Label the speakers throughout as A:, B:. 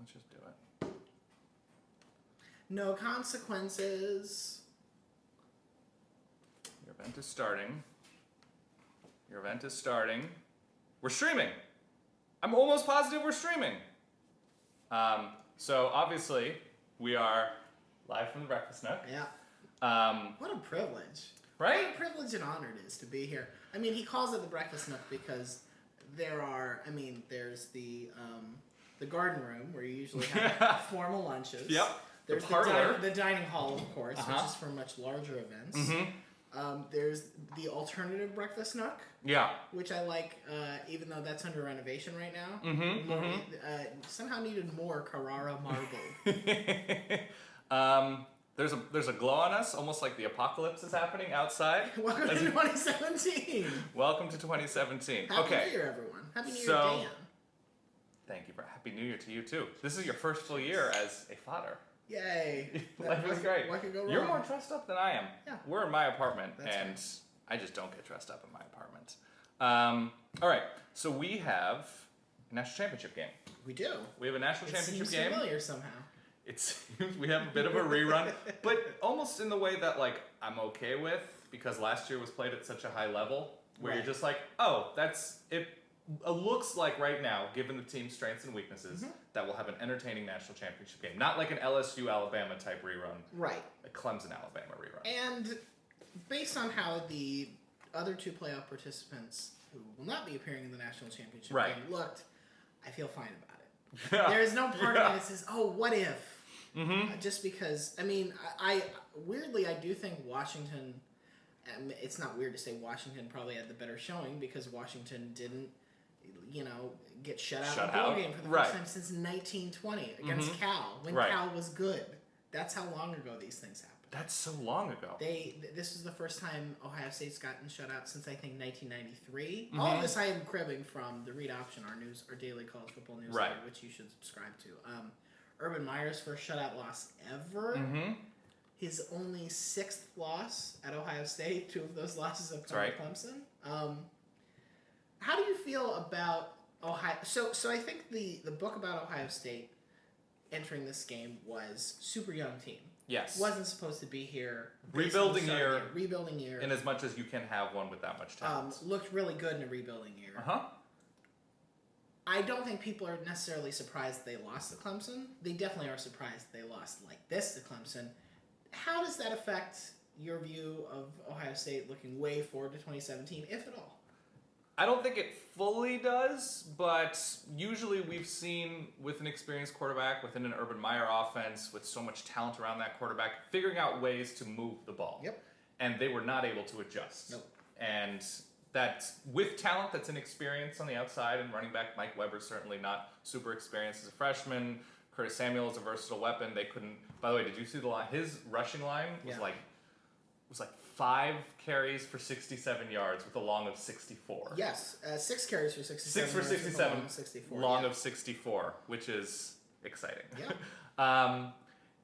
A: Let's just do it.
B: No consequences.
A: Your event is starting. Your event is starting. We're streaming. I'm almost positive we're streaming. So obviously we are live from the Breakfast Nook.
B: Yeah. What a privilege.
A: Right?
B: What a privilege and honor it is to be here. I mean, he calls it the Breakfast Nook because there's the garden room where you usually have formal lunches.
A: Yep.
B: There's
A: the parlor.
B: The dining hall, of course, which is for much larger events.
A: Mm-hmm.
B: There's the alternative Breakfast Nook.
A: Yeah.
B: Which I like, even though that's under renovation right now.
A: Mm-hmm.
B: Somehow needed more Carrara marble.
A: There's a glow on us, almost like the apocalypse is happening outside.
B: Welcome to 2017.
A: Welcome to 2017.
B: Happy
A: okay.
B: New Year, everyone. Happy New Year,
A: So,
B: Dan.
A: Thank you. Happy New Year to you too. This is your first full year as a father.
B: Yay.
A: Life is great.
B: What could go wrong?
A: You're more dressed up than I am.
B: Yeah.
A: We're in my apartment,
B: That's
A: and
B: right.
A: I just don't get dressed up in my apartment. All right, so we have a national championship game.
B: We do.
A: We have a national championship
B: seems
A: game.
B: familiar somehow.
A: It seems we have a bit of a rerun, but almost in the way that like I'm okay with, because last year was played at such a high level, where
B: Right.
A: you're just like, oh, that's it. It looks like right now, given the team's strengths and weaknesses, that we'll have an entertaining national championship game. Not like an LSU Alabama type rerun,
B: Right.
A: a Clemson Alabama rerun.
B: And based on how the other two playoff participants who will not be appearing in the national championship
A: Right.
B: game looked, I feel fine about it. There is no part of me that says, oh, what if? Just because, I mean, I weirdly, I do think Washington, it's not weird to say Washington probably had the better showing because Washington didn't, get shut out in a bowl game for the first time since 1920 against Cal, when Cal was good. That's how long ago these things happened.
A: That's so long ago.
B: This was the first time Ohio State's gotten shut out since I think 1993. All of this I am cribbing from the Read Option, our daily college football newsletter, which you should subscribe to. Urban Meyer's first shutout loss ever. His only sixth loss at Ohio State. 2 of those losses have come to Clemson. How do you feel about Ohio? So I think the book about Ohio State entering this game was super young team.
A: Yes.
B: Wasn't supposed to be here.
A: Rebuilding year.
B: Rebuilding year.
A: In as much as you can have one with that much talent.
B: Looked really good in a rebuilding year. I don't think people are necessarily surprised they lost to Clemson. They definitely are surprised they lost like this to Clemson. How does that affect your view of Ohio State looking way forward to 2017, if at all?
A: I don't think it fully does, but usually we've seen with an experienced quarterback, within an Urban Meyer offense, with so much talent around that quarterback, figuring out ways to move the ball.
B: Yep.
A: And they were not able to adjust.
B: Nope.
A: And that with talent that's inexperienced on the outside, and running back Mike Weber's certainly not super experienced as a freshman. Curtis Samuel is a versatile weapon. They couldn't. By the way, did you see the line? His rushing line was like 5 carries for 67 yards with a long of 64.
B: Yes, 6 carries for 67.
A: 6 for 67.
B: Long of 64.
A: Long of 64, which is exciting.
B: Yeah.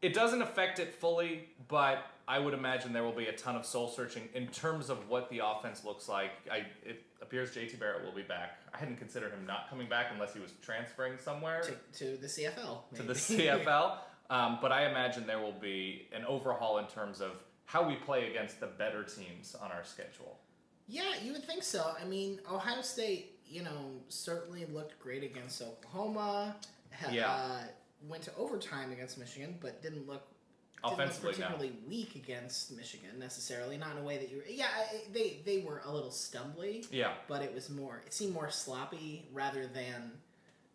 A: It doesn't affect it fully, but I would imagine there will be a ton of soul searching in terms of what the offense looks like. It appears JT Barrett will be back. I hadn't considered him not coming back unless he was transferring somewhere.
B: To the CFL. Maybe.
A: To the CFL. But I imagine there will be an overhaul in terms of how we play against the better teams on our schedule.
B: Yeah, you would think so. I mean, Ohio State, certainly looked great against Oklahoma. Went to overtime against Michigan, but didn't look particularly weak against Michigan necessarily. Not in a way that you were. Yeah, they were a little stumbly.
A: Yeah.
B: But it seemed more sloppy rather than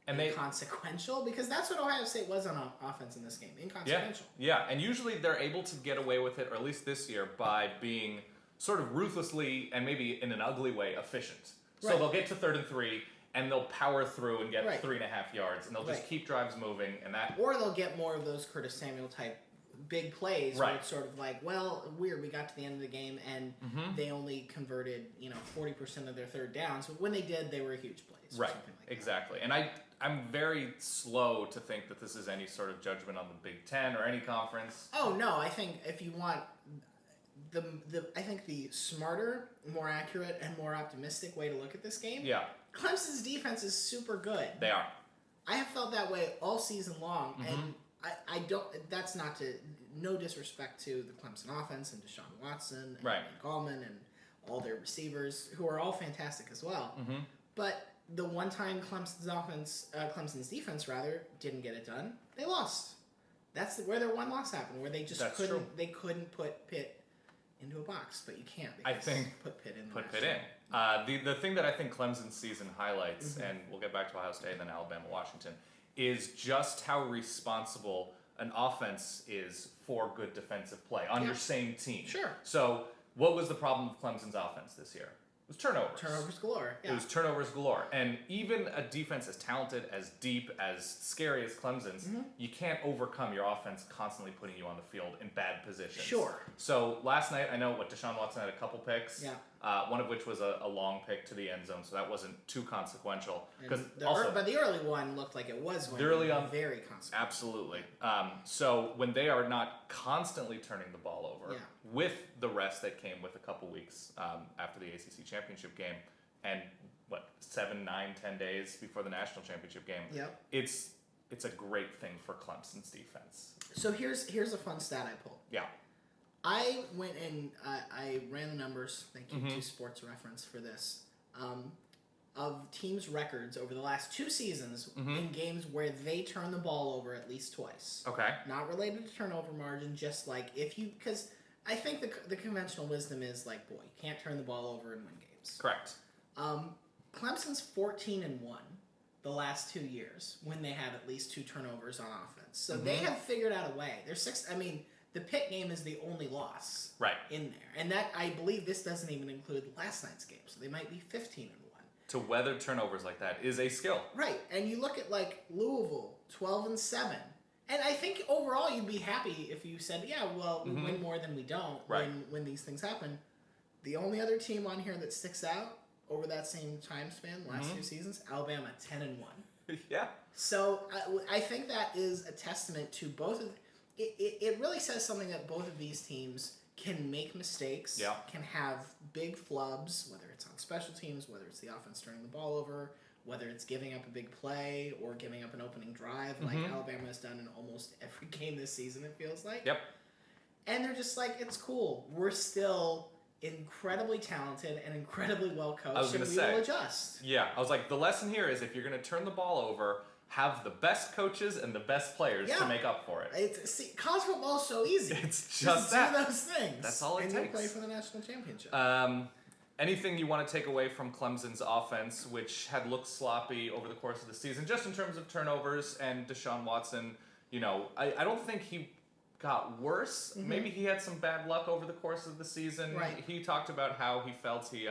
A: and
B: inconsequential, because that's what Ohio State was on offense in this game. Inconsequential.
A: Yeah, and usually they're able to get away with it, or at least this year, by being sort of ruthlessly and maybe in an ugly way efficient. So they'll get to 3rd and 3, and they'll power through and get 3.5 yards, and they'll just keep drives moving, and that.
B: Or they'll get more of those Curtis Samuel type big plays where it's sort of like, well, weird, we got to the end of the game and they only converted 40% of their third downs, but when they did, they were huge plays.
A: Right,
B: something like
A: exactly. And I'm very slow to think that this is any sort of judgment on the Big Ten or any conference.
B: Oh no, I think if you want I think the smarter, more accurate, and more optimistic way to look at this game.
A: Yeah.
B: Clemson's defense is super good.
A: They are.
B: I have felt that way all season long, and I don't. That's not to no disrespect to the Clemson offense and Deshaun Watson and Gallman and all their receivers, who are all fantastic as well. But the one time Clemson's defense didn't get it done, they lost. That's where their one loss happened, where they just couldn't put Pitt into a box, but you can't.
A: I think
B: put Pitt in.
A: The thing that I think Clemson's season highlights, and we'll get back to Ohio State and then Alabama, Washington, is just how responsible an offense is for good defensive play on your same team.
B: Sure.
A: So what was the problem with Clemson's offense this year? It was turnovers.
B: Turnovers galore. Yeah.
A: It was turnovers galore. And even a defense as talented, as deep, as scary as Clemson's, you can't overcome your offense constantly putting you on the field in bad positions.
B: Sure.
A: So last night, I know Deshaun Watson had a couple picks.
B: Yeah.
A: One of which was a long pick to the end zone, so that wasn't too consequential.
B: But the early one looked like it was going to be very consequential.
A: Absolutely. So when they are not constantly turning the ball over, with the rest that came with a couple weeks after the ACC championship game, and 7, 9, 10 days before the national championship game, it's a great thing for Clemson's defense.
B: So here's a fun stat I pulled.
A: Yeah.
B: I went and I ran the numbers, thank you to Sports Reference for this, of teams' records over the last 2 seasons in games where they turn the ball over at least twice.
A: Okay.
B: Not related to turnover margin, just like because I think the conventional wisdom is like, boy, you can't turn the ball over and win games.
A: Correct.
B: Clemson's 14-1 the last 2 years when they have at least 2 turnovers on offense. So they have figured out a way. They're 6. I mean, the Pitt game is the only loss in there. And that, I believe this doesn't even include last night's game. So they might be 15-1.
A: To weather turnovers like that is a skill.
B: Right. And you look at like Louisville, 12-7. And I think overall you'd be happy if you said, yeah, well, we win more than we don't when these things happen. The only other team on here that sticks out over that same time span, last 2 seasons, Alabama, 10-1.
A: Yeah.
B: So I think that is a testament to both of. It really says something that both of these teams can make mistakes, can have big flubs, whether it's on special teams, whether it's the offense turning the ball over, whether it's giving up a big play or giving up an opening drive, like Alabama has done in almost every game this season, it feels like.
A: Yep.
B: And they're just like, it's cool. We're still incredibly talented and incredibly well coached, and we will adjust.
A: Yeah, I was like, the lesson here is if you're going to turn the ball over, have the best coaches and the best players to make up for it.
B: College football is so easy.
A: It's just that.
B: Do those things.
A: That's all it takes.
B: And you play for the national championship.
A: Anything you want to take away from Clemson's offense, which had looked sloppy over the course of the season, just in terms of turnovers and Deshaun Watson? I don't think he got worse. Maybe he had some bad luck over the course of the season.
B: Right.
A: He talked about how he felt he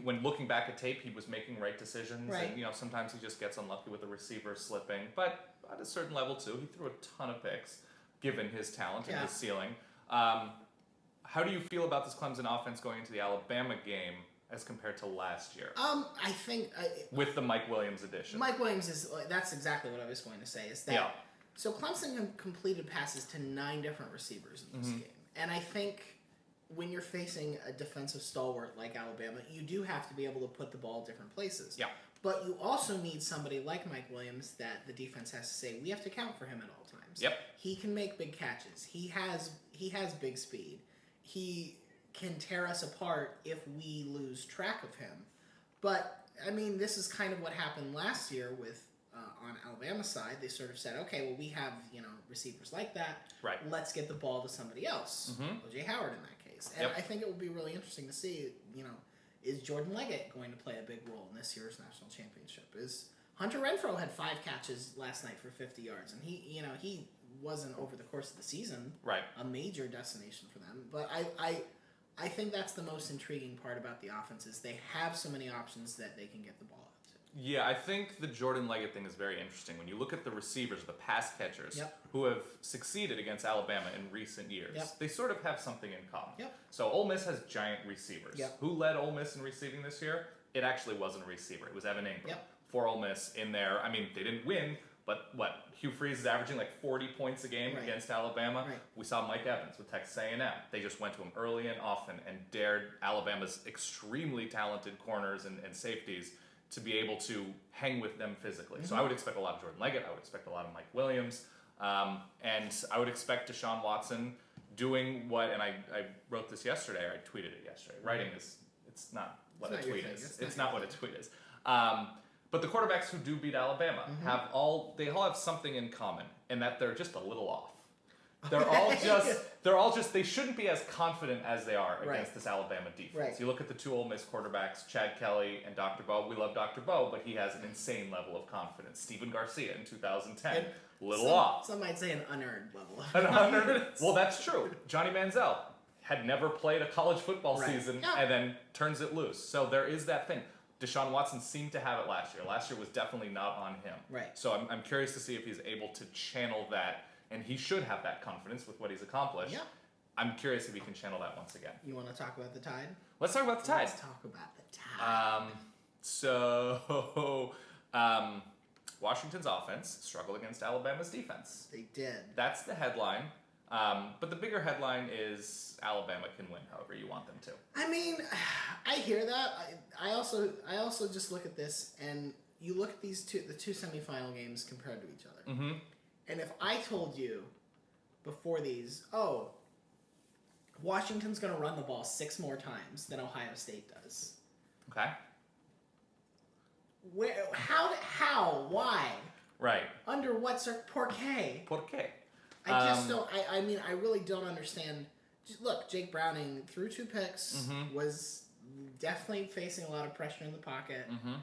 A: when looking back at tape, he was making right decisions.
B: Right.
A: And, sometimes he just gets unlucky with the receiver slipping. But at a certain level, too, he threw a ton of picks, given his talent and his ceiling. How do you feel about this Clemson offense going into the Alabama game as compared to last year?
B: I think
A: with the Mike Williams addition.
B: Mike Williams that's exactly what I was going to say. Is that so? Clemson completed passes to 9 different receivers in this game, and I think when you're facing a defensive stalwart like Alabama, you do have to be able to put the ball different places.
A: Yeah.
B: But you also need somebody like Mike Williams that the defense has to say, we have to count for him at all times.
A: Yep.
B: He can make big catches. He has big speed. He can tear us apart if we lose track of him. But, I mean, this is kind of what happened last year with on Alabama's side. They sort of said, okay, well, we have, receivers like that.
A: Right.
B: Let's get the ball to somebody else. O.J. Howard in that case. And I think it would be really interesting to see, is Jordan Leggett going to play a big role in this year's national championship? Is Hunter Renfrow had 5 catches last night for 50 yards, and he wasn't over the course of the season a major destination for them. But I think that's the most intriguing part about the offense is they have so many options that they can get the ball out to.
A: Yeah, I think the Jordan Leggett thing is very interesting. When you look at the receivers, the pass catchers who have succeeded against Alabama in recent years, they sort of have something in common. So Ole Miss has giant receivers. Who led Ole Miss in receiving this year? It actually wasn't a receiver. It was Evan Ingram for Ole Miss in there. I mean, they didn't win, but Hugh Freeze is averaging like 40 points a game against Alabama. We saw Mike Evans with Texas A&M. They just went to him early and often and dared Alabama's extremely talented corners and safeties to be able to hang with them physically. So I would expect a lot of Jordan Leggett. I would expect a lot of Mike Williams. And I would expect Deshaun Watson doing what, and I wrote this yesterday, or I tweeted it yesterday. Writing is, it's not what a tweet is. It's not what a tweet is. But the quarterbacks who do beat Alabama they all have something in common, in that they're just a little off. They're all just, they shouldn't be as confident as they are against this Alabama defense.
B: Right.
A: You look at the two Ole Miss quarterbacks, Chad Kelly and Dr. Bo. We love Dr. Bo, but he has an insane level of confidence. Steven Garcia in 2010, off.
B: Some might say an unearned level.
A: Well, that's true. Johnny Manziel had never played a college football season and then turns it loose. So there is that thing. Deshaun Watson seemed to have it last year. Last year was definitely not on him.
B: Right.
A: So I'm curious to see if he's able to channel that, and he should have that confidence with what he's accomplished.
B: Yeah.
A: I'm curious if he can channel that once again.
B: You want to talk about the Tide?
A: Let's talk about the Tide.
B: Let's talk about the Tide.
A: Washington's offense struggled against Alabama's defense.
B: They did.
A: That's the headline. But the bigger headline is Alabama can win however you want them to.
B: I mean, I hear that. I also just look at this, and you look at the two semifinal games compared to each other.
A: Mm-hmm.
B: And if I told you before these, Washington's going to run the ball 6 more times than Ohio State does.
A: Okay.
B: Where? How? Why?
A: Right.
B: Under what por qué?
A: Por qué?
B: I just don't. I mean, I really don't understand. Just look, Jake Browning threw 2 picks, was definitely facing a lot of pressure in the pocket.
A: Mm-hmm.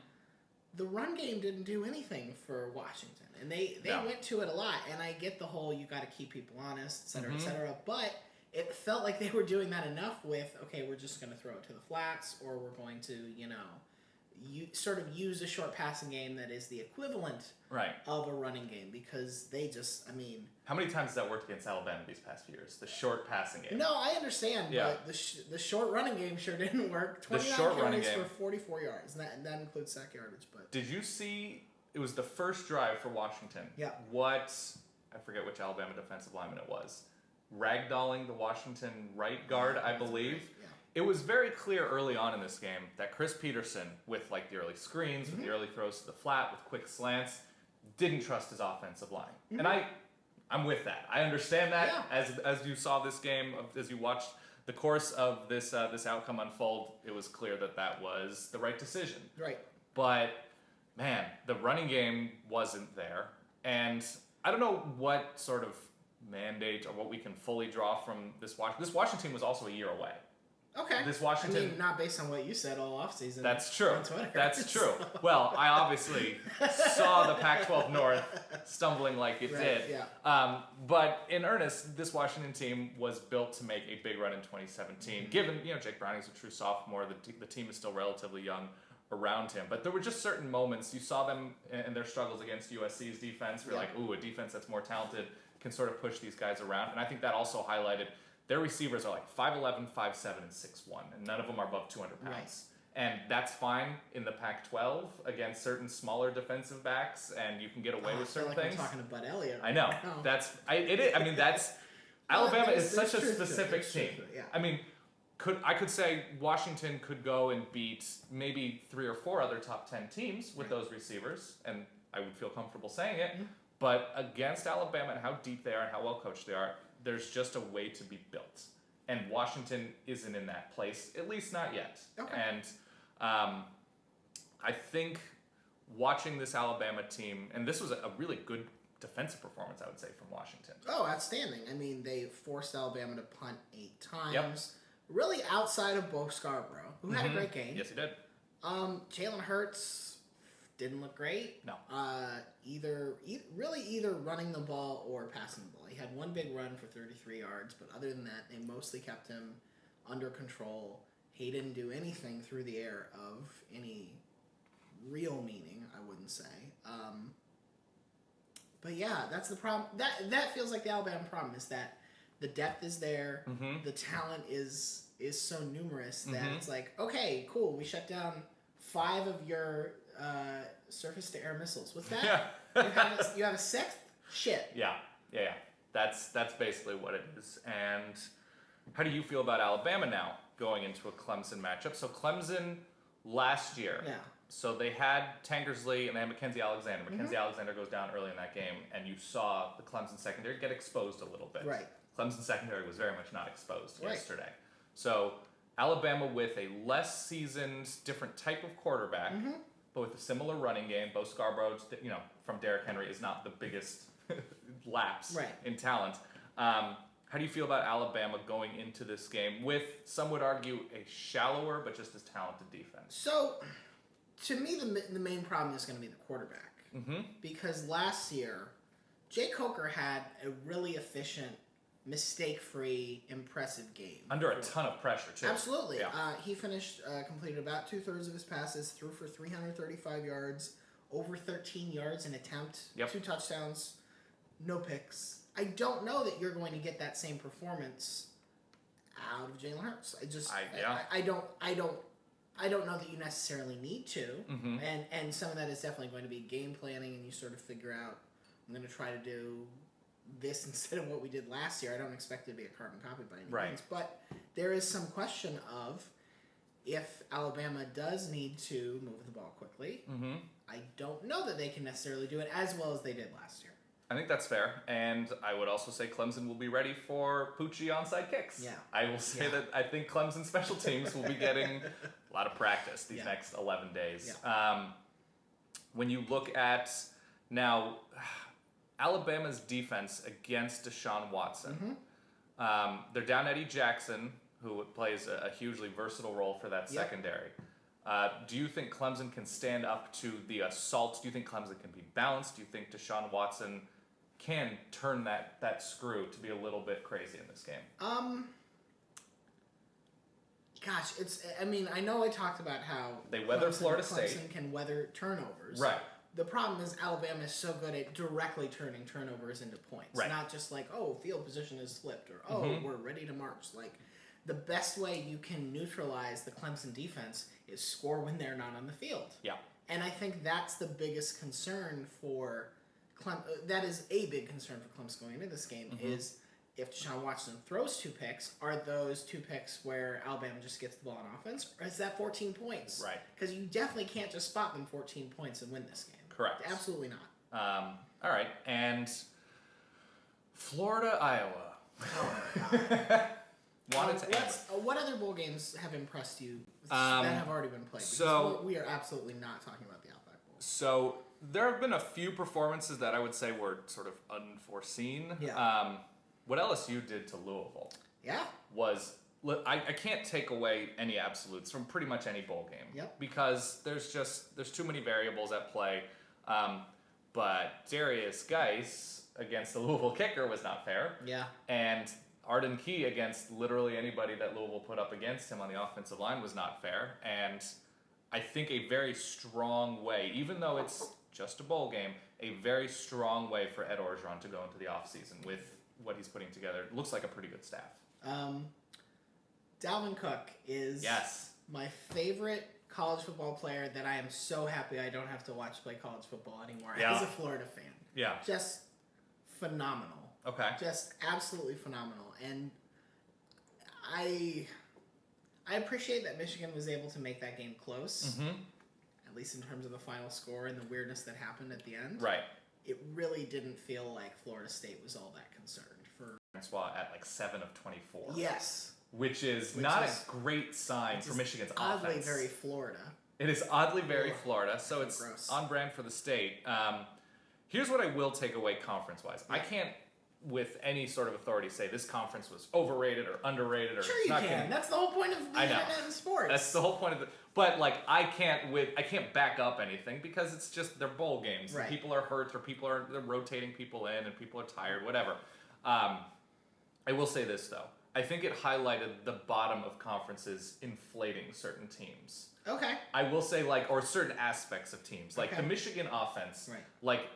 B: The run game didn't do anything for Washington, and they went to it a lot. And I get the whole you got to keep people honest, et cetera, et cetera. But it felt like they were doing that enough with, okay, we're just going to throw it to the flats, or we're going to, you sort of use a short passing game that is the equivalent of a running game, because they just, I mean...
A: How many times has that worked against Alabama these past few years? The short passing game.
B: No, I understand, but the short running game sure didn't work. 29 carries for 44 yards, and that includes sack yardage. But
A: did you see, it was the first drive for Washington.
B: Yeah.
A: I forget which Alabama defensive lineman it was, ragdolling the Washington right guard, I believe.
B: Yeah.
A: It was very clear early on in this game that Chris Peterson, with like the early screens, with the early throws to the flat, with quick slants, didn't trust his offensive line. And I'm with that. I understand that. As you saw this game, as you watched the course of this outcome unfold, it was clear that was the right decision.
B: Right.
A: But man, the running game wasn't there, and I don't know what sort of mandate or what we can fully draw from this Washington. This Washington team was also a year away.
B: Okay.
A: This Washington...
B: I mean, not based on what you said all offseason.
A: That's true.
B: On Twitter.
A: That's true. Well, I obviously saw the Pac-12 North stumbling like it did.
B: Yeah.
A: But in earnest, this Washington team was built to make a big run in 2017. Given, Jake Browning's a true sophomore, the team is still relatively young around him. But there were just certain moments, you saw them in their struggles against USC's defense. We're like, ooh, a defense that's more talented can sort of push these guys around. And I think that also highlighted... Their receivers are like 5'11", 5'7", and 6'1", and none of them are above 200 pounds. Right. And that's fine in the Pac-12 against certain smaller defensive backs, and you can get away with certain things.
B: I'm talking to Bud Elliott.
A: I know. It is. I mean, that's Alabama is such a specific team.
B: Yeah.
A: I mean, I could say Washington could go and beat maybe 3 or 4 other top 10 teams with those receivers, and I would feel comfortable saying it. But against Alabama and how deep they are and how well coached they are, there's just a way to be built. And Washington isn't in that place, at least not yet.
B: Okay.
A: And I think watching this Alabama team, and this was a really good defensive performance, I would say, from Washington.
B: Oh, outstanding. I mean, they forced Alabama to punt 8 times.
A: Yep.
B: Really outside of Bo Scarborough, who had a great game.
A: Yes, he did.
B: Jalen Hurts didn't look great.
A: No.
B: Either running the ball or passing the ball. He had one big run for 33 yards, but other than that, they mostly kept him under control. He didn't do anything through the air of any real meaning, I wouldn't say. But yeah, that's the problem. That feels like the Alabama problem, is that the depth is there, the talent is so numerous that it's like, okay, cool, we shut down 5 of your surface-to-air missiles. What's that? You have a 6th? Shit.
A: Yeah. That's basically what it is. And how do you feel about Alabama now going into a Clemson matchup? So Clemson last year So they had Tankersley and they had Mackenzie Alexander. Mackenzie Alexander goes down early in that game, and you saw the Clemson secondary get exposed a little bit.
B: Right.
A: Clemson secondary was very much not exposed
B: Right.
A: yesterday. So Alabama with a less seasoned, different type of quarterback, but with a similar running game. Bo Scarborough, from Derrick Henry, is not the biggest lapse in talent. How do you feel about Alabama going into this game with, some would argue, a shallower but just as talented defense?
B: So, to me, the main problem is going to be the quarterback. Because last year, Jay Coker had a really efficient, mistake-free, impressive game.
A: Under a ton of pressure, too.
B: Absolutely.
A: Yeah.
B: He completed about 2/3 of his passes, threw for 335 yards, over 13 yards an attempt, 2 touchdowns, no picks. I don't know that you're going to get that same performance out of Jalen Hurts. I don't know that you necessarily need to. And some of that is definitely going to be game planning, and you sort of figure out, I'm going to try to do this instead of what we did last year. I don't expect it to be a carbon copy by any means. But there is some question of, if Alabama does need to move the ball quickly, I don't know that they can necessarily do it as well as they did last year.
A: I think that's fair, and I would also say Clemson will be ready for Pucci onside kicks.
B: Yeah.
A: I will say that I think Clemson special teams will be getting a lot of practice these next 11 days.
B: Yeah.
A: When you look at now Alabama's defense against Deshaun Watson, they're down Eddie Jackson, who plays a hugely versatile role for that secondary. Do you think Clemson can stand up to the assault? Do you think Clemson can be balanced? Do you think Deshaun Watson can turn that screw to be a little bit crazy in this game?
B: Gosh, I know I talked about how
A: they weather Florida State.
B: Clemson can weather turnovers.
A: Right.
B: The problem is Alabama is so good at directly turning turnovers into points.
A: Right.
B: Not just like, field position is flipped, or we're ready to march. Like, the best way you can neutralize the Clemson defense is score when they're not on the field.
A: Yeah.
B: And I think that's the biggest concern for that is a big concern for Clemson going into this game, is if Deshaun Watson throws 2 picks, are those 2 picks where Alabama just gets the ball on offense, or is that 14 points?
A: Right.
B: Because you definitely can't just spot them 14 points and win this game.
A: Correct.
B: Absolutely not.
A: All right, and Florida, Iowa.
B: What other bowl games have impressed you that have already been played? Because we are absolutely not talking about the Outback Bowl.
A: So there have been a few performances that I would say were sort of unforeseen.
B: Yeah.
A: What LSU did to Louisville was, I can't take away any absolutes from pretty much any bowl game.
B: Yep.
A: Because there's too many variables at play. But Darius Geis against the Louisville kicker was not fair.
B: Yeah.
A: And Arden Key against literally anybody that Louisville put up against him on the offensive line was not fair. And I think a very strong way, even though it's just a bowl game, a very strong way for Ed Orgeron to go into the offseason with what he's putting together. It looks like a pretty good staff.
B: Dalvin Cook is my favorite college football player that I am so happy I don't have to watch play college football anymore as a Florida fan.
A: Yeah.
B: Just phenomenal.
A: Okay.
B: Just absolutely phenomenal. And I appreciate that Michigan was able to make that game close, at least in terms of the final score and the weirdness that happened at the end.
A: Right.
B: It really didn't feel like Florida State was all that concerned.
A: Francois at like 7 of 24.
B: Yes.
A: Which is not a great sign for Michigan's offense.
B: Oddly very Florida.
A: It is oddly very Florida, so it's gross. On brand for the state. Here's what I will take away conference-wise. I can't, with any sort of authority, say this conference was overrated or underrated or
B: sure you
A: not.
B: Can. That's the whole point of the sports.
A: That's the whole point of it. But like I can't back up anything because it's just they're bowl games.
B: Right.
A: People are hurt or they're rotating people in and people are tired, whatever. I will say this though. I think it highlighted the bottom of conferences inflating certain teams.
B: Okay.
A: I will say or certain aspects of teams. Like the Michigan offense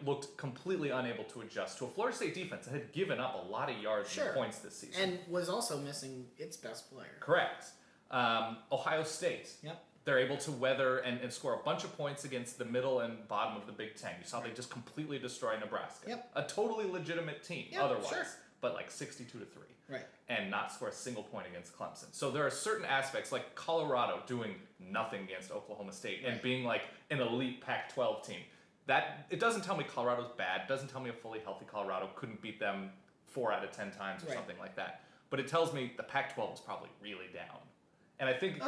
A: looked completely unable to adjust to a Florida State defense that had given up a lot of yards and points this season.
B: And was also missing its best player.
A: Correct. Ohio State.
B: Yep.
A: they're able to weather and score a bunch of points against the middle and bottom of the Big Ten. You saw they just completely destroy Nebraska.
B: Yep.
A: A totally legitimate team otherwise, but like 62-3.
B: Right.
A: And not score a single point against Clemson. So there are certain aspects, like Colorado doing nothing against Oklahoma State and being like an elite Pac-12 team. That it doesn't tell me Colorado's bad. It doesn't tell me a fully healthy Colorado couldn't beat them 4 out of 10 times or something like that. But it tells me the Pac-12 is probably really down. And I think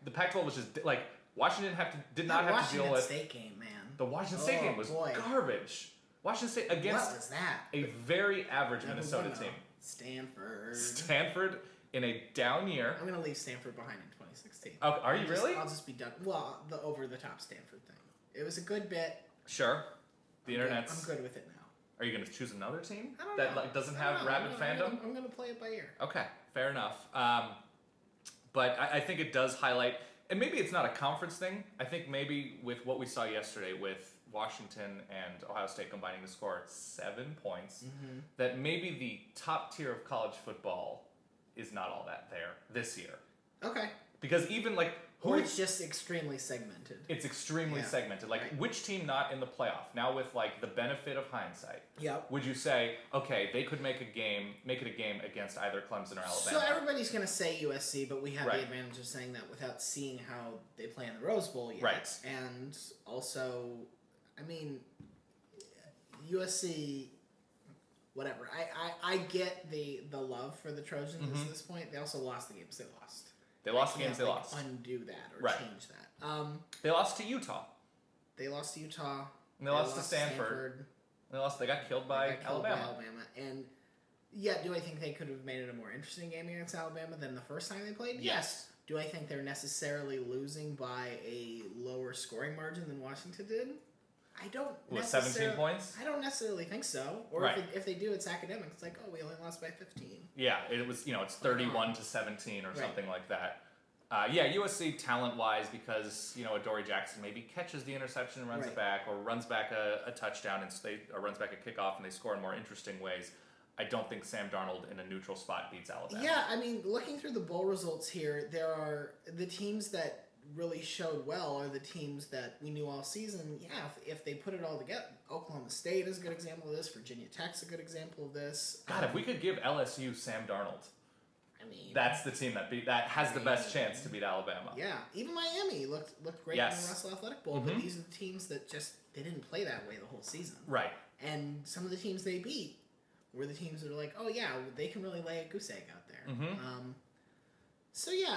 A: the Pac-12 was just like Washington did not have to deal with
B: Washington State game, man.
A: The Washington State game was garbage. Washington State against
B: what was that?
A: A very average Minnesota team. Stanford in a down year.
B: I'm gonna leave Stanford behind in 2016.
A: Oh, are you really?
B: I'll just be done. Well, the over-the-top Stanford thing. It was a good bit.
A: Sure. I'm
B: good with it now.
A: Are you gonna choose another team
B: I don't
A: that
B: know.
A: like doesn't have rabid fandom?
B: I'm gonna play it by ear.
A: Okay, fair enough. But I think it does highlight, and maybe it's not a conference thing. I think maybe with what we saw yesterday with Washington and Ohio State combining to score 7 points, that maybe the top tier of college football is not all that there this year.
B: Okay.
A: Because even like
B: or it's just extremely segmented.
A: It's extremely segmented. Like which team not in the playoff? Now with like the benefit of hindsight.
B: Yep.
A: Would you say, okay, they could make it a game against either Clemson or Alabama?
B: So everybody's gonna say USC, but we have the advantage of saying that without seeing how they play in the Rose Bowl yet.
A: Right.
B: And also, I mean, USC, whatever. I get the love for the Trojans at this point. They also lost the games they lost.
A: They lost the games they lost.
B: Undo that or change that.
A: They lost to Utah.
B: They lost to Utah.
A: And they lost to Stanford. They got killed by Alabama.
B: And do I think they could have made it a more interesting game against Alabama than the first time they played?
A: Yes.
B: Do I think they're necessarily losing by a lower scoring margin than Washington did? I don't.
A: With 17 points?
B: I don't necessarily think so. Or if they do, it's academic. It's like, oh, we only lost by 15.
A: Yeah, it was. It's 31-17 or something like that. USC talent-wise, because Adoree Jackson maybe catches the interception and runs it back, or runs back a touchdown or runs back a kickoff, and they score in more interesting ways. I don't think Sam Darnold in a neutral spot beats Alabama.
B: Yeah, I mean, looking through the bowl results here, there are the teams that really showed well are the teams that we knew all season. Yeah, if they put it all together, Oklahoma State is a good example of this. Virginia Tech's a good example of this.
A: God, if we could give LSU Sam Darnold,
B: I mean,
A: that's the team that has the best chance to beat Alabama.
B: Yeah, even Miami looked great in the Russell Athletic Bowl, but these are the teams that they didn't play that way the whole season.
A: Right.
B: And some of the teams they beat were the teams that are like, oh yeah, they can really lay a goose egg out there. So yeah,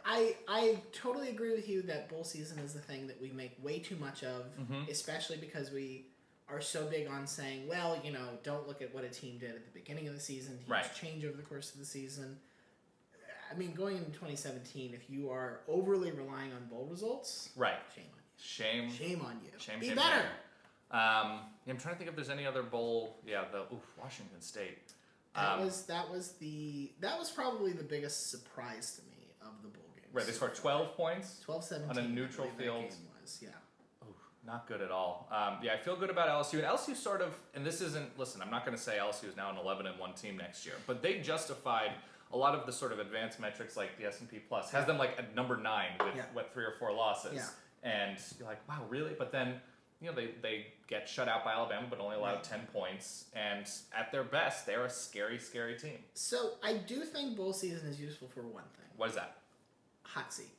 B: I totally agree with you that bowl season is the thing that we make way too much of, especially because we are so big on saying, well, don't look at what a team did at the beginning of the season. Teams change over the course of the season. I mean, going into 2017, if you are overly relying on bowl results, shame on you. Shame on you. Be better.
A: I'm trying to think if there's any other bowl. Yeah, Washington State.
B: That was probably the biggest surprise to me of the bowl games.
A: Right, they scored 12 points
B: 12-17
A: on a neutral field.
B: That game was,
A: Ooh, not good at all. I feel good about LSU. And LSU sort of, and this isn't, listen, I'm not going to say LSU is now an 11-1 team next year, but they justified a lot of the sort of advanced metrics like the S&P Plus has them like at number 9 with 3 or 4 losses.
B: Yeah.
A: And you're like, wow, really? But then they get shut out by Alabama, but only allowed 10 points. And at their best, they're a scary, scary team.
B: So I do think bowl season is useful for one thing.
A: What is that?
B: Hot seat.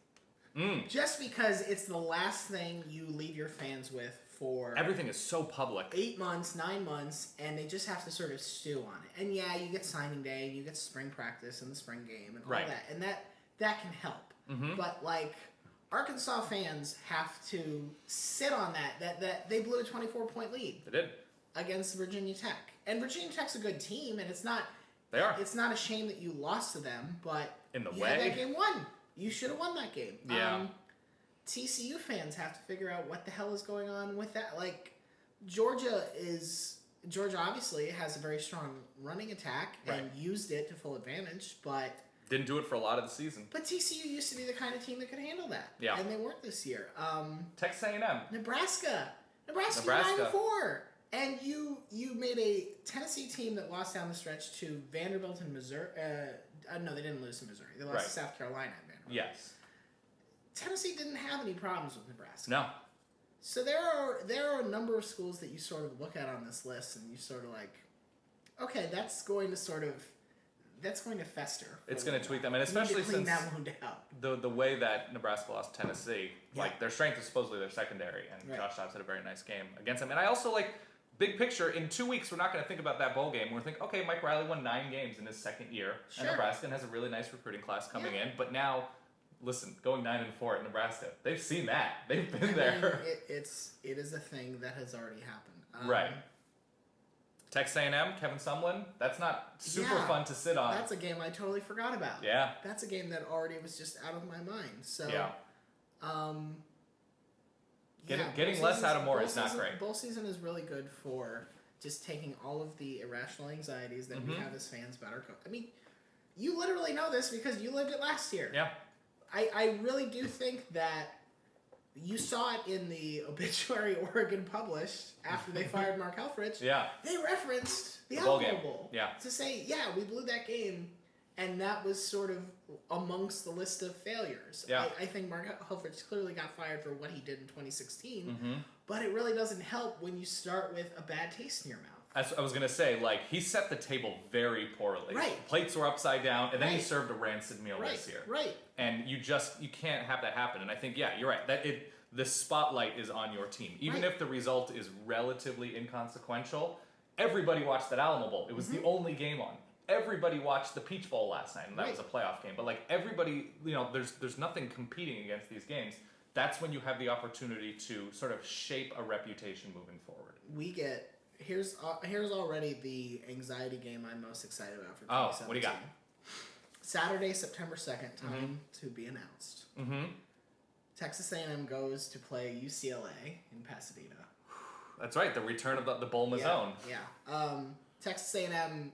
B: Just because it's the last thing you leave your fans with for...
A: Everything is so public.
B: 8 months, 9 months, and they just have to sort of stew on it. And yeah, you get signing day, and you get spring practice and the spring game and all that. And that can help. But like... Arkansas fans have to sit on that they blew a 24-point lead.
A: They did.
B: Against Virginia Tech. And Virginia Tech's a good team, and it's not...
A: They are.
B: It's not a shame that you lost to them, but...
A: In the
B: you
A: way.
B: had that game won. You should have won that game.
A: Yeah.
B: TCU fans have to figure out what the hell is going on with that. Like, Georgia obviously has a very strong running attack and used it to full advantage, but...
A: Didn't do it for a lot of the season.
B: But TCU used to be the kind of team that could handle that.
A: Yeah.
B: And they weren't this year.
A: Texas A&M.
B: Nebraska 9-4. And you made a Tennessee team that lost down the stretch to Vanderbilt and Missouri. No, they didn't lose to Missouri. They lost to South Carolina and Vanderbilt.
A: Yes.
B: Tennessee didn't have any problems with Nebraska.
A: No.
B: So there are a number of schools that you sort of look at on this list, and you sort of like, okay, that's going to fester.
A: It's going to tweak them, and especially
B: clean
A: since
B: that wound out.
A: the way that Nebraska lost Tennessee, like their strength is supposedly their secondary, and
B: Right.
A: Josh Dobbs had a very nice game against them. And I also like big picture. In 2 weeks, we're not going to think about that bowl game. We're thinking, okay, Mike Riley won 9 games in his second year, and Nebraska has a really nice recruiting class coming in. But now, listen, going 9-4 at Nebraska, they've seen that. They've been there.
B: It is a thing that has already happened.
A: Right. Texas A&M, Kevin Sumlin, that's not super fun to sit on.
B: That's a game I totally forgot about.
A: Yeah.
B: That's a game that already was just out of my mind. So,
A: getting less out of more is not great.
B: Bowl season is really good for just taking all of the irrational anxieties that we have as fans about our coach. I mean, you literally know this because you lived it last year.
A: Yeah.
B: I really do think that you saw it in the obituary Oregon published after they fired Mark Helfrich.
A: Yeah.
B: They referenced the
A: bowl
B: Alamo
A: game.
B: Bowl.
A: Yeah.
B: To say, we blew that game, and that was sort of amongst the list of failures.
A: Yeah.
B: I think Mark Helfrich clearly got fired for what he did in 2016, but it really doesn't help when you start with a bad taste in your mouth.
A: I was going to say, like, he set the table very poorly.
B: Right.
A: Plates were upside down, and then he served a rancid meal this year.
B: Right.
A: And you can't have that happen. And I think, you're right. The spotlight is on your team. Even if the result is relatively inconsequential, everybody watched that Alamo Bowl. It was the only game on. Everybody watched the Peach Bowl last night, and that was a playoff game. But, like, everybody, there's nothing competing against these games. That's when you have the opportunity to sort of shape a reputation moving forward.
B: Here's already the anxiety game I'm most excited about for 2017.
A: Oh, what do you got?
B: Saturday, September 2nd, time to be announced. Texas A&M goes to play UCLA in Pasadena.
A: That's right, the return of the Bull Mazzone.
B: Yeah. Texas A&M,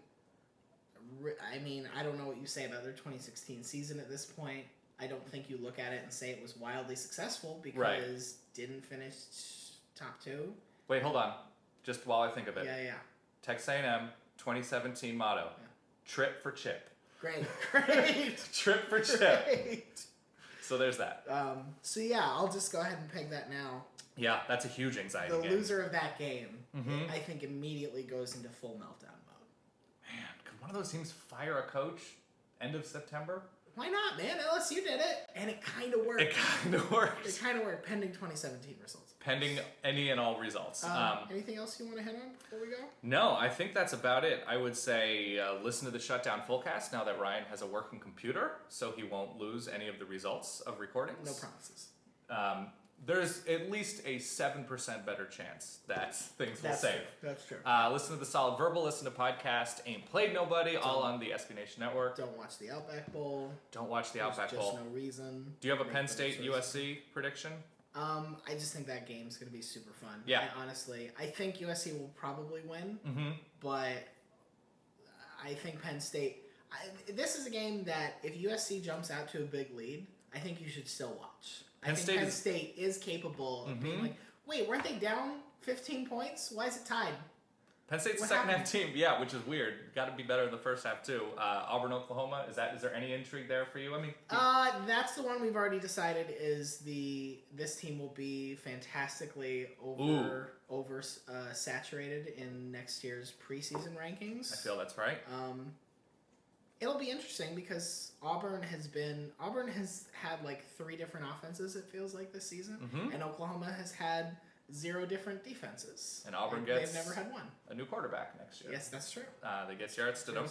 B: I mean, I don't know what you say about their 2016 season at this point. I don't think you look at it and say it was wildly successful because didn't finish top 2.
A: Wait, hold on. Just while I think of it.
B: Yeah.
A: Texas A&M 2017 motto. Trip for chip.
B: Great.
A: Trip for chip.
B: Great.
A: So there's that.
B: I'll just go ahead and peg that now.
A: Yeah, that's a huge anxiety
B: The
A: game.
B: loser of that game, I think, immediately goes into full meltdown mode.
A: Man, could one of those teams fire a coach end of September?
B: Why not, man? LSU did it, and it kind of worked.
A: It kind of worked.
B: It kind of worked, pending 2017 results.
A: Pending any and all results.
B: Anything else you want to hit on before we go?
A: No, I think that's about it. I would say listen to the Shutdown Fullcast now that Ryan has a working computer, so he won't lose any of the results of recordings.
B: No promises.
A: There's at least a 7% better chance that things will save.
B: That's true.
A: Listen to the Solid Verbal, listen to podcast Ain't Played Nobody, all on the SB Nation Network.
B: Don't watch the Outback Bowl.
A: Don't watch the Outback Bowl.
B: There's no reason.
A: Do you have a Penn State USC prediction?
B: I just think that game's going to be super fun.
A: Yeah.
B: I think USC will probably win, but I think Penn State... this is a game that if USC jumps out to a big lead, I think you should still watch. Penn State is capable of being like, wait, weren't they down 15 points? Why is it tied?
A: Penn State's a second half team, which is weird. Got to be better in the first half too. Auburn, Oklahoma, is there any intrigue there for you? I mean,
B: that's the one we've already decided is this team will be fantastically saturated in next year's preseason rankings.
A: I feel that's right.
B: It'll be interesting because Auburn has had like 3 different offenses, it feels like, this season, and Oklahoma has had 0 different defenses.
A: And Auburn
B: they've never had one.
A: A new quarterback next year.
B: Yes, that's true.
A: They get Jarrett Stidham.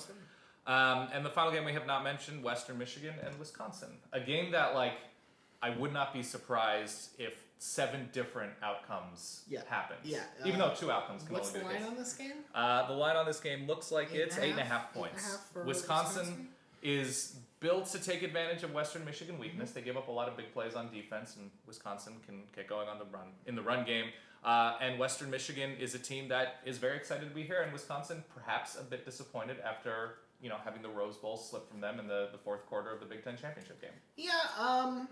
A: And the final game we have not mentioned, Western Michigan and Wisconsin. A game that, like, I would not be surprised if 7 different outcomes happened.
B: Yeah.
A: Even though 2 outcomes can only be the case.
B: What's the line on this game?
A: The line on this game looks like it's 8.5 points.
B: 8.5 for
A: Wisconsin is built to take advantage of Western Michigan weakness. They give up a lot of big plays on defense, and Wisconsin can get going on the run game. And Western Michigan is a team that is very excited to be here, and Wisconsin perhaps a bit disappointed after having the Rose Bowl slip from them in the fourth quarter of the Big Ten championship game.
B: Yeah,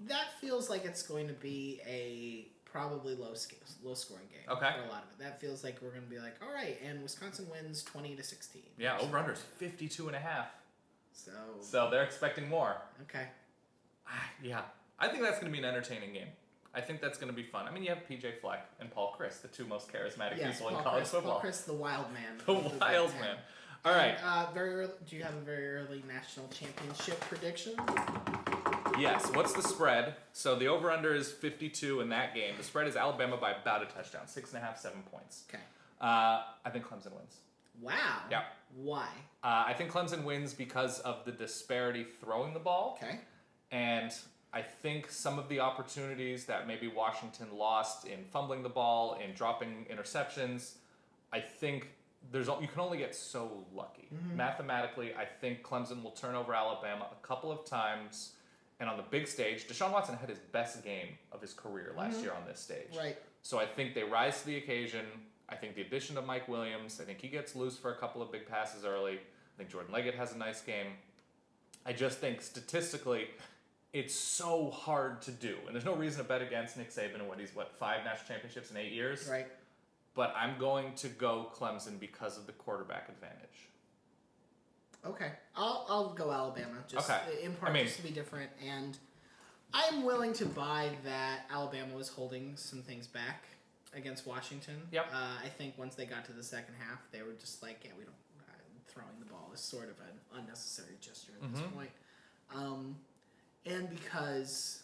B: that feels like it's going to be a probably low scoring game for a lot of it. That feels like we're going to be like, all right, and Wisconsin wins 20-16.
A: Yeah, over-under's 52.5.
B: So
A: they're expecting more.
B: Okay.
A: Yeah, I think that's going to be an entertaining game. I think that's going to be fun. I mean, you have PJ Fleck and Paul Chryst, the two most charismatic people in college football.
B: Paul Chryst, the wild man.
A: The wild man. All right.
B: Very early, do you have a very early national championship prediction?
A: Yes. What's the spread? So the over-under is 52 in that game. The spread is Alabama by about a touchdown, 6.5, 7 points.
B: Okay.
A: I think Clemson wins.
B: Wow.
A: Yeah.
B: Why?
A: I think Clemson wins because of the disparity throwing the ball.
B: Okay.
A: And I think some of the opportunities that maybe Washington lost in fumbling the ball, in dropping interceptions, I think you can only get so lucky.
B: Mm-hmm.
A: Mathematically, I think Clemson will turn over Alabama a couple of times. And on the big stage, Deshaun Watson had his best game of his career last year on this stage.
B: Right.
A: So I think they rise to the occasion. I think the addition of Mike Williams, I think he gets loose for a couple of big passes early. I think Jordan Leggett has a nice game. I just think statistically, it's so hard to do. And there's no reason to bet against Nick Saban and he's 5 national championships in 8 years?
B: Right.
A: But I'm going to go Clemson because of the quarterback advantage.
B: Okay. I'll go Alabama, just in part just to be different. And I'm willing to buy that Alabama was holding some things back against Washington.
A: Yep.
B: I think once they got to the second half, they were just like, yeah, we don't... throwing the ball is sort of an unnecessary gesture at this point. And because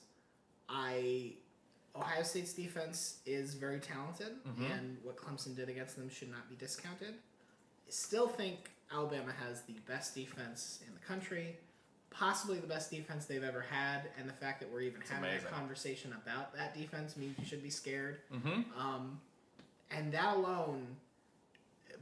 B: Ohio State's defense is very talented, and what Clemson did against them should not be discounted. I still think Alabama has the best defense in the country, possibly the best defense they've ever had, and the fact that we're even having a conversation about that defense means you should be scared. And that alone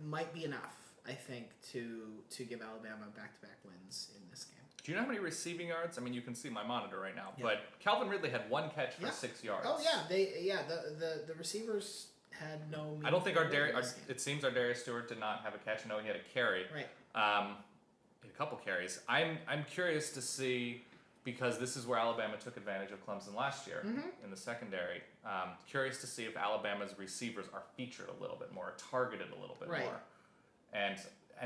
B: might be enough, I think, to give Alabama back-to-back wins in this game.
A: Do you know how many receiving yards? I mean, you can see my monitor right now, but Calvin Ridley had 1 catch for 6 yards.
B: Oh yeah, the receivers had no.
A: I don't think it seems our Darius Stewart did not have a catch. I know he had a carry.
B: Right.
A: He had a couple carries. I'm curious to see, because this is where Alabama took advantage of Clemson last year in the secondary. Curious to see if Alabama's receivers are featured a little bit more, targeted a little bit more, and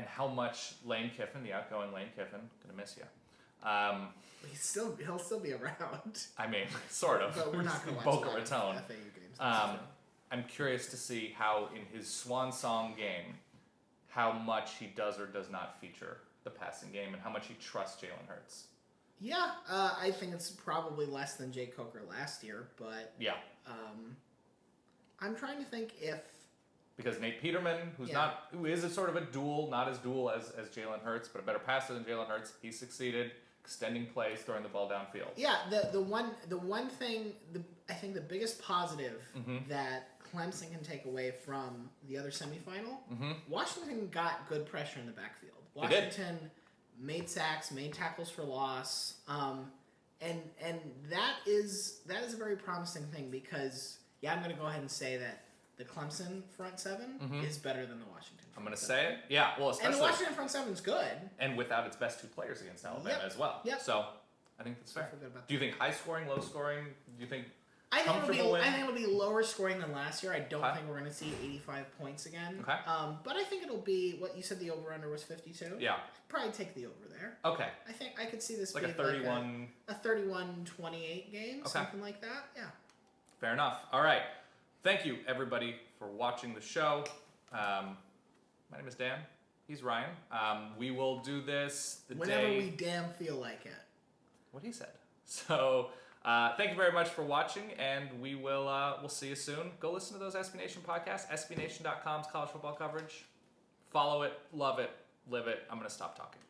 A: how much Lane Kiffin, the outgoing Lane Kiffin, gonna miss you.
B: He'll still be around.
A: I mean, sort of.
B: But we're not going to
A: Boca
B: watch
A: Raton.
B: FAU games.
A: I'm curious to see how, in his swan song game, how much he does or does not feature the passing game and how much he trusts Jalen Hurts.
B: Yeah, I think it's probably less than Jay Coker last year, but
A: yeah,
B: I'm trying to think if,
A: because Nate Peterman, who is a sort of a dual, not as dual as Jalen Hurts, but a better passer than Jalen Hurts, he succeeded extending plays, throwing the ball downfield.
B: Yeah, the one thing, I think the biggest positive that Clemson can take away from the other semifinal, Washington got good pressure in the backfield. Washington made sacks, made tackles for loss, and that is a very promising thing because I'm going to go ahead and say that the Clemson front seven is better than the Washington front
A: I'm going to
B: seven.
A: say it. Yeah, well, especially...
B: And the Washington front seven is good.
A: And without its best 2 players against Alabama as well.
B: Yep.
A: So, I think that's fair. Do you think high scoring, low scoring? Do you think comfortable win?
B: I think it'll be lower scoring than last year. I don't think we're going to see 85 points again.
A: Okay.
B: But I think it'll be, what you said the over-under was 52?
A: Yeah.
B: I'd probably take the over there.
A: Okay.
B: I think I could see this
A: like
B: being
A: a 31...
B: a 31-28 game, something like that. Yeah.
A: Fair enough. All right. Thank you, everybody, for watching the show. My name is Dan. He's Ryan. We will do this
B: whenever we damn feel like it.
A: What he said. So, thank you very much for watching, and we'll see you soon. Go listen to those SB Nation podcasts, SBNation.com's college football coverage. Follow it, love it, live it. I'm going to stop talking.